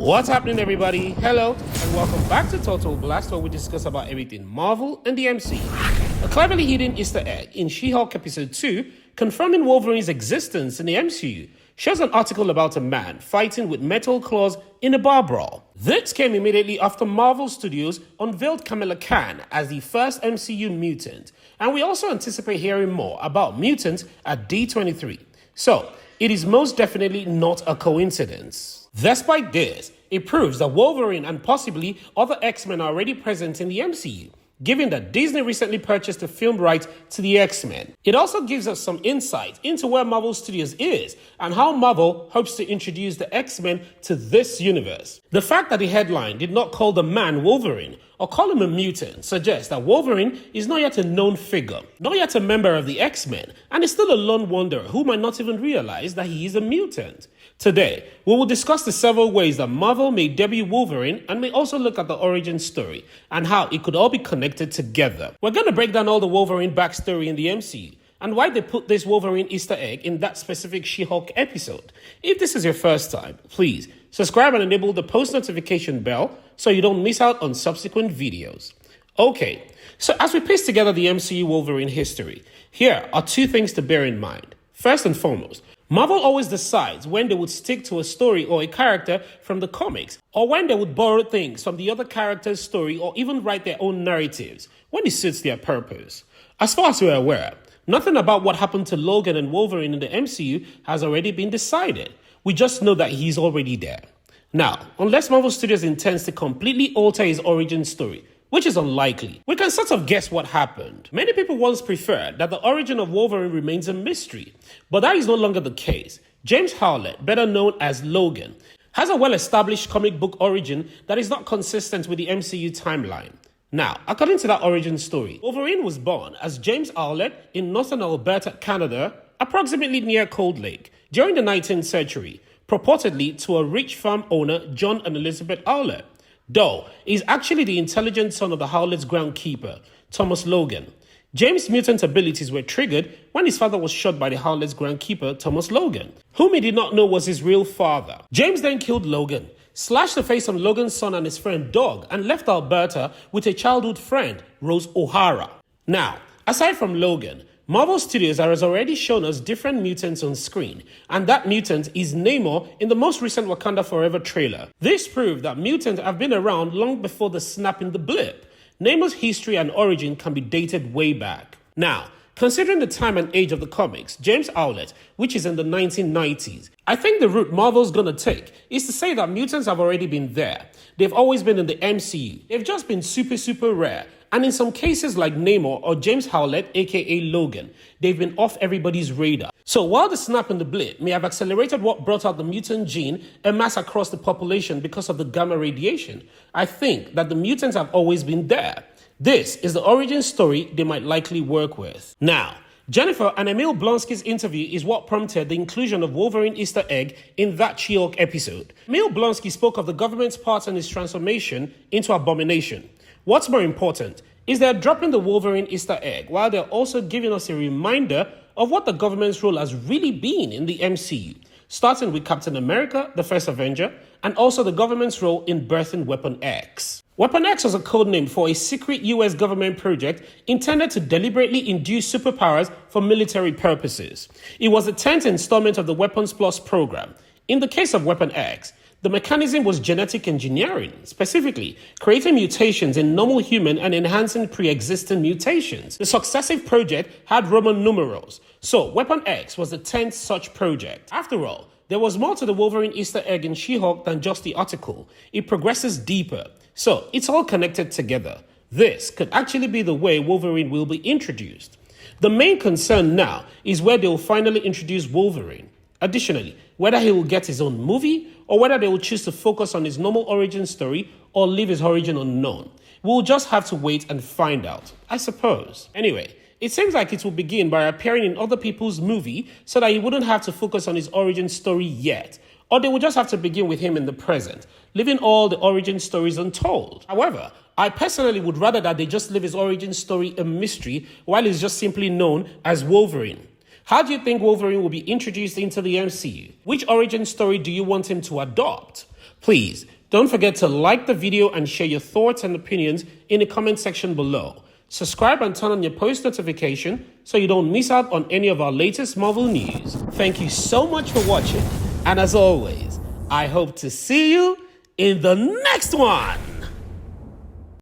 What's happening, everybody? Hello, and welcome back to Total Blast, where we discuss about everything Marvel and the MCU. A cleverly hidden Easter egg in She-Hulk Episode 2, confirming Wolverine's existence in the MCU, shows an article about a man fighting with metal claws in a bar brawl. This came immediately after Marvel Studios unveiled Kamala Khan as the first MCU mutant, and we also anticipate hearing more about mutants at D23. So, it is most definitely not a coincidence. Despite this, it proves that Wolverine and possibly other X-Men are already present in the MCU, given that Disney recently purchased the film rights to the X-Men. It also gives us some insight into where Marvel Studios is and how Marvel hopes to introduce the X-Men to this universe. The fact that the headline did not call the man Wolverine or call him a mutant suggests that Wolverine is not yet a known figure, not yet a member of the X-Men, and is still a lone wanderer who might not even realize that he is a mutant. Today, we will discuss the several ways that Marvel may debut Wolverine and may also look at the origin story and how it could all be connected together. We're going to break down all the Wolverine backstory in the MCU and why they put this Wolverine Easter egg in that specific She-Hulk episode. If this is your first time, please subscribe and enable the post notification bell so you don't miss out on subsequent videos. Okay, so as we piece together the MCU Wolverine history, here are two things to bear in mind. First and foremost, Marvel always decides when they would stick to a story or a character from the comics, or when they would borrow things from the other character's story or even write their own narratives, when it suits their purpose. As far as we're aware, nothing about what happened to Logan and Wolverine in the MCU has already been decided. We just know that he's already there. Now, unless Marvel Studios intends to completely alter his origin story, which is unlikely, we can sort of guess what happened. Many people once preferred that the origin of Wolverine remains a mystery, but that is no longer the case. James Howlett, better known as Logan, has a well-established comic book origin that is not consistent with the MCU timeline. Now, according to that origin story, Wolverine was born as James Howlett in northern Alberta, Canada, approximately near Cold Lake, during the 19th century, purportedly to a rich farm owner, John and Elizabeth Howlett. Though, he is actually the intelligent son of the Howlett's groundskeeper, Thomas Logan. James' mutant abilities were triggered when his father was shot by the Howlett's groundskeeper, Thomas Logan, whom he did not know was his real father. James then killed Logan, slashed the face of Logan's son and his friend Dog, and left Alberta with a childhood friend, Rose O'Hara. Now, aside from Logan, Marvel Studios has already shown us different mutants on screen, and that mutant is Namor in the most recent Wakanda Forever trailer. This proved that mutants have been around long before the snap in the blip. Namor's history and origin can be dated way back. Now, considering the time and age of the comics, James Howlett, which is in the 1990s, I think the route Marvel's gonna take is to say that mutants have already been there. They've always been in the MCU. They've just been super rare. And in some cases like Namor or James Howlett, aka Logan, they've been off everybody's radar. So while the snap and the blip may have accelerated what brought out the mutant gene en masse across the population because of the gamma radiation, I think that the mutants have always been there. This is the origin story they might likely work with. Now, Jennifer and Emil Blonsky's interview is what prompted the inclusion of Wolverine Easter egg in that She-Hulk episode. Emil Blonsky spoke of the government's part in his transformation into Abomination. What's more important is they're dropping the Wolverine Easter egg while they're also giving us a reminder of what the government's role has really been in the MCU, starting with Captain America, the first Avenger, and also the government's role in birthing Weapon X. Weapon X was a codename for a secret US government project intended to deliberately induce superpowers for military purposes. It was the 10th installment of the Weapons Plus program. In the case of Weapon X, the mechanism was genetic engineering, specifically creating mutations in normal human and enhancing pre-existing mutations. The successive project had Roman numerals, so Weapon X was the 10th such project. After all, there was more to the Wolverine Easter egg in She-Hulk than just the article. It progresses deeper, so it's all connected together. This could actually be the way Wolverine will be introduced. The main concern now is where they will finally introduce Wolverine. Additionally, whether he will get his own movie or whether they will choose to focus on his normal origin story or leave his origin unknown. We'll just have to wait and find out, I suppose. Anyway, it seems like it will begin by appearing in other people's movie so that he wouldn't have to focus on his origin story yet. Or they will just have to begin with him in the present, leaving all the origin stories untold. However, I personally would rather that they just leave his origin story a mystery while he's just simply known as Wolverine. How do you think Wolverine will be introduced into the MCU? Which origin story do you want him to adopt? Please Don't forget to like the video and share your thoughts and opinions in the comment section below. Subscribe and turn on your post notification so you don't miss out on any of our latest Marvel news. Thank you so much for watching, and as always, I hope to see you in the next one.